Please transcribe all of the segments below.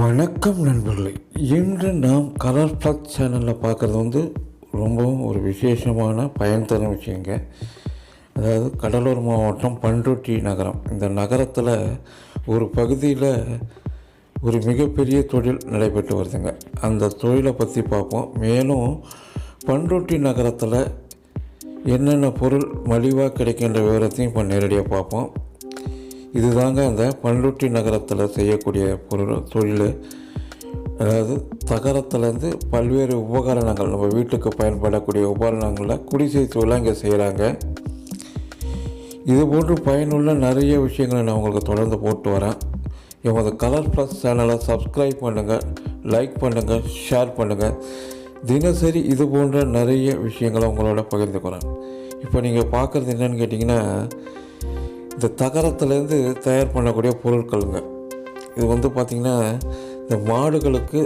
வணக்கம் நண்பர்களே. இன்று நாம் கலர் ப்ளஸ் சேனலில் பார்க்குறது ரொம்பவும் ஒரு விசேஷமான பயன் தரும் விஷயங்க. அதாவது கடலூர் மாவட்டம் பண்ருட்டி நகரம். இந்த நகரத்தில் ஒரு பகுதியில் ஒரு மிகப்பெரிய தொழில் நடைபெற்று வருதுங்க. அந்த தொழிலை பற்றி பார்ப்போம். மேலும் பண்ருட்டி நகரத்தில் என்னென்ன பொருள் மலிவாக கிடைக்கின்ற விவரத்தையும் இப்போ நேரடியாக பார்ப்போம். இதுதாங்க அந்த பண்ருட்டி நகரத்தில் செய்யக்கூடிய தொழில். அதாவது தகரத்துலேருந்து பல்வேறு உபகரணங்கள், நம்ம வீட்டுக்கு பயன்படக்கூடிய உபகரணங்களில் குடிசை தொழிலாக இங்கே செய்கிறாங்க. இதுபோன்று பயனுள்ள நிறைய விஷயங்களை நான் உங்களுக்கு தொடர்ந்து போட்டு வரேன். எமது கலர் ப்ளஸ் சேனலை சப்ஸ்கிரைப் பண்ணுங்கள், லைக் பண்ணுங்கள், ஷேர் பண்ணுங்கள். தினசரி இது போன்ற நிறைய விஷயங்களை உங்களோட பகிர்ந்துக்கிறேன். இப்போ நீங்கள் பார்க்குறது என்னென்னு கேட்டிங்கன்னா, இந்த தகரத்துலேருந்து தயார் பண்ணக்கூடிய பொருட்களுங்க. இது பார்த்திங்கன்னா, இந்த மாடுகளுக்கு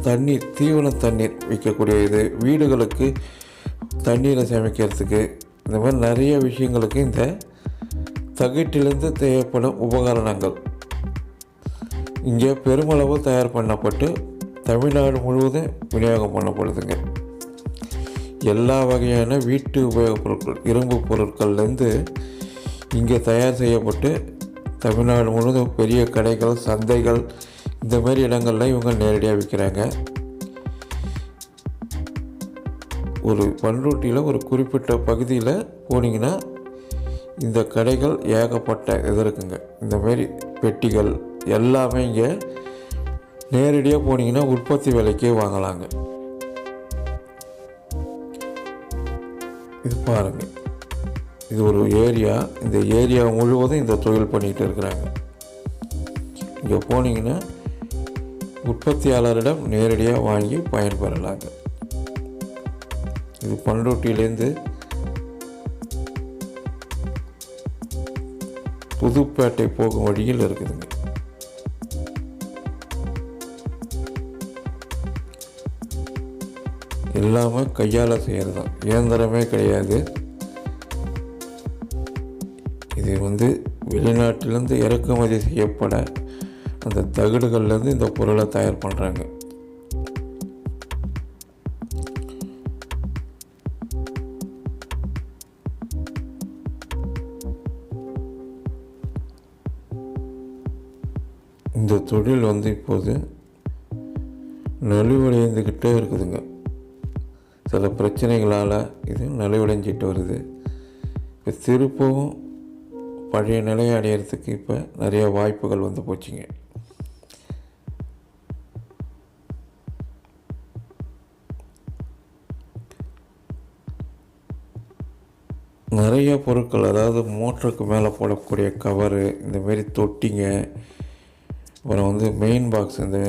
தண்ணீர், தீவன தண்ணீர் விற்கக்கூடிய இது, வீடுகளுக்கு தண்ணீரை சேமிக்கிறதுக்கு, இந்த மாதிரி நிறைய விஷயங்களுக்கு இந்த தகட்டிலேருந்து தேவைப்படும் உபகரணங்கள் இங்கே பெருமளவு தயார் பண்ணப்பட்டு தமிழ்நாடு முழுவதும் விநியோகம் பண்ணப்படுதுங்க. எல்லா வகையான வீட்டு உபயோகப் பொருட்கள், இரும்பு பொருட்கள்லேருந்து இங்கே தயார் செய்யப்பட்டு தமிழ்நாடு முழுவதும் பெரிய கடைகள், சந்தைகள், இந்த மாதிரி இடங்களில் இவங்க நேரடியாக விற்கிறாங்க. ஒரு பண்ருட்டியில் ஒரு குறிப்பிட்ட பகுதியில் போனீங்கன்னா இந்த கடைகள் ஏகப்பட்ட இது இருக்குங்க. இந்த மாதிரி பெட்டிகள் எல்லாமே இங்கே நேரடியாக போனீங்கன்னா உற்பத்தி விலைக்கே வாங்கலாங்க. இது பாருங்கள், இது ஒரு ஏரியா. இந்த ஏரியா முழுவதும் இந்த தொழில் பண்ணிகிட்டு இருக்கிறாங்க. இங்கே போனீங்கன்னா உற்பத்தியாளரிடம் நேரடியாக வாங்கி பயன்பெறலாங்க. இது பண்ருட்டியிலேருந்து புதுப்பேட்டை போகும் வழியில் இருக்குதுங்க. எல்லாமே கையால் செய்கிறது தான், இயந்திரமே கிடையாது. இது வெளிநாட்டிலேருந்து இறக்குமதி செய்யப்பட அந்த தகடுகள்லேருந்து இந்த பொருளை தயார் பண்ணுறாங்க. இந்த தொழில் இப்போது நலிவடைந்துக்கிட்டே இருக்குதுங்க. சில பிரச்சனைகளால் இது நலிவடைஞ்சிட்டு வருது. இப்போ திருப்பவும் பழைய நிலையை அடையிறதுக்கு இப்போ நிறைய வாய்ப்புகள் போச்சுங்க. நிறைய பொருட்கள், அதாவது மோட்டருக்கு மேலே போடக்கூடிய கவரு, இந்தமாரி தொட்டிங்க, அப்புறம் மெயின் பாக்ஸ், இந்த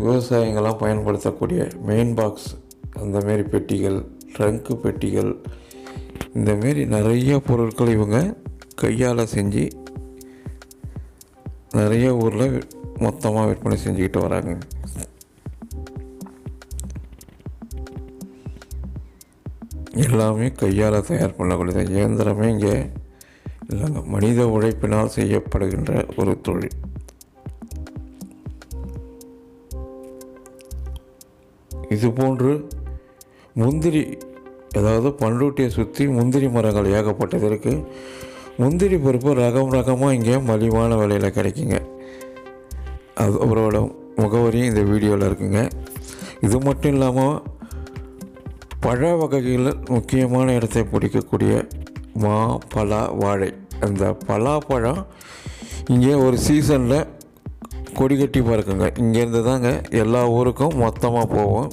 விவசாயிங்கள்லாம் பயன்படுத்தக்கூடிய மெயின் பாக்ஸ், அந்தமாரி பெட்டிகள், ட்ரங்கு பெட்டிகள், இந்தமாரி நிறைய பொருட்கள் இவங்க கையால் செஞ்சு நிறைய ஊரில் மொத்தமாக விற்பனை செஞ்சுக்கிட்டு வராங்க. எல்லாமே கையால் தயார் பண்ணக்கூடிய இயந்திரமே இங்கே இல்லைங்க. மனித உழைப்பினால் செய்யப்படுகின்ற ஒரு தொழில். இதுபோன்று முந்திரி, அதாவது பண்ருட்டியை சுற்றி முந்திரி மரங்கள் ஏகப்பட்டது இருக்குது. முந்திரி பருப்பு ரகமாக இங்கே மலிவான விலையில் கிடைக்குங்க. அது அவரோட முகவரியும் இந்த வீடியோவில் இருக்குங்க. இது மட்டும் இல்லாமல் பழ வகைகளில் முக்கியமான இடத்தை பிடிக்கக்கூடிய மா, பலா, வாழை, அந்த பலாப்பழம் இங்கே ஒரு சீசனில் கொடி கட்டி பறக்குங்க. இங்கேருந்து தாங்க எல்லா ஊருக்கும் மொத்தமாக போவோம்.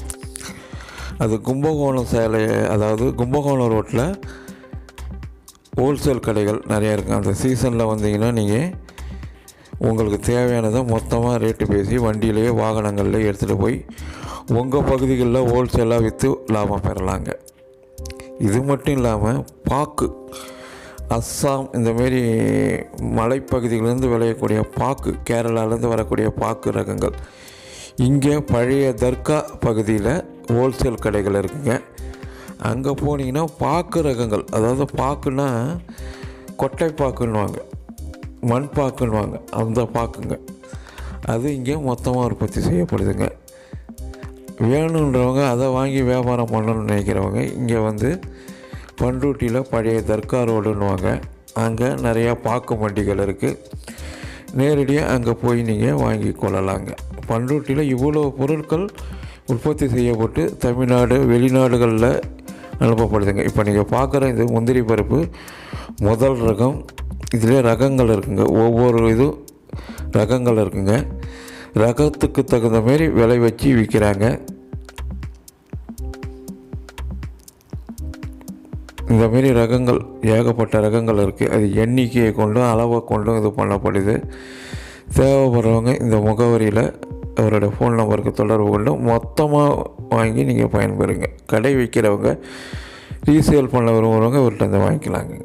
அது கும்பகோணம் சேலை, அதாவது கும்பகோணம் ரோட்டில் ஹோல்சேல் கடைகள் நிறையா இருக்குது. அந்த சீசனில் வந்தீங்கன்னா நீங்கள் உங்களுக்கு தேவையானதை மொத்தமாக ரேட்டு பேசி வண்டியிலேயே வாகனங்கள்லேயே எடுத்துகிட்டு போய் உங்கள் பகுதிகளில் ஹோல்சேலாக விற்று லாபம் பெறலாங்க. இது மட்டும் இல்லாமல் பாக்கு, அஸ்ஸாம், இந்தமாரி மலைப்பகுதிகளிலேருந்து விளையக்கூடிய பாக்கு, கேரளாவிலேருந்து வரக்கூடிய பாக்கு ரகங்கள் இங்கே பழைய தர்கா பகுதியில் ஹோல்சேல் கடைகள் இருக்குங்க. அங்கே போனீங்கன்னா பாக்கு ரகங்கள், அதாவது பாக்குன்னா கொட்டை பாக்குன்னுவாங்க, மண் பாக்குன்னுவாங்க, அந்த பாக்குங்க. அது இங்கே மொத்தமாக உற்பத்தி செய்யப்படுதுங்க. வேணுன்றவங்க அதை வாங்கி வியாபாரம் பண்ணணும்னு நினைக்கிறவங்க இங்கே வந்து பண்ருட்டியில் பழைய தர்கா ரோடுன்னுவாங்க, அங்கே நிறையா பாக்கு மண்டிகள் இருக்குது. நேரடியாக அங்கே போய் நீங்கள் வாங்கி கொள்ளலாங்க. பண்ருட்டியில் இவ்வளோ பொருட்கள் உற்பத்தி செய்யப்பட்டு தமிழ்நாடு வெளிநாடுகளில் அனுப்பப்படுதுங்க. இப்போ நீங்கள் பார்க்குற இந்த முந்திரி பருப்பு முதல் ரகம். இதில் ரகங்கள் இருக்குங்க, ஒவ்வொரு இதுவும் ரகங்கள் இருக்குங்க. ரகத்துக்கு தகுந்த மாரி விலை வச்சு விற்கிறாங்க. இந்தமாரி ரகங்கள் ஏகப்பட்ட ரகங்கள் இருக்குது. அது எண்ணிக்கையை கொண்டும் அளவை கொண்டும் இது பண்ணப்படுது. தேவைப்படுறவங்க இந்த முகவரியில் அவரோட ஃபோன் நம்பருக்கு தொடர்பு கொண்டு மொத்தமாக வாங்கி நீங்கள் பயன்பெறுங்க. கடை வைக்கிறவங்க ரீசேல் பண்ண விரும்புகிறவங்க இவர்கிட்ட வந்து வாங்கிக்கலாங்க.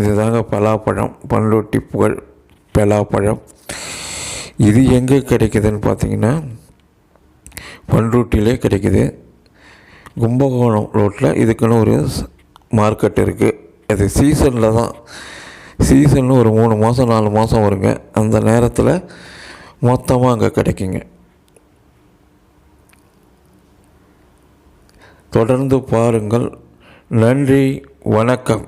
இதுதாங்க பலாப்பழம், பண்ருட்டி புகழ் பலாப்பழம். இது எங்கே கிடைக்குதுன்னு பார்த்தீங்கன்னா பண்ருட்டிலே கிடைக்குது. கும்பகோணம் ரோட்டில் இதுக்குன்னு ஒரு மார்க்கெட் இருக்குது. அது சீசனில் தான், சீசன் ஒரு 3 மாதம் 4 மாதம் வருங்க. அந்த நேரத்தில் மொத்தமாக அங்கே கிடைக்குங்க. தொடர்ந்து பாருங்கள். நன்றி, வணக்கம்.